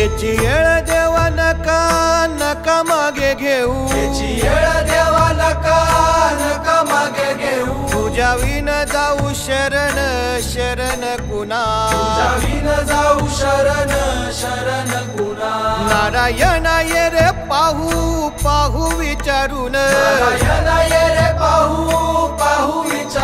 याची येळ देवा नका नका मागे घेऊ, याची येळ देवा नका नका मागे घेऊ, तुझ्या विन जाऊ शरण शरण कुणा, तुझ्या विन जाऊ शरण शरण कुणा. नारायण ये रे पाहू पाहू विचारून, नारायण ये रे पाहू पाहू विचारून.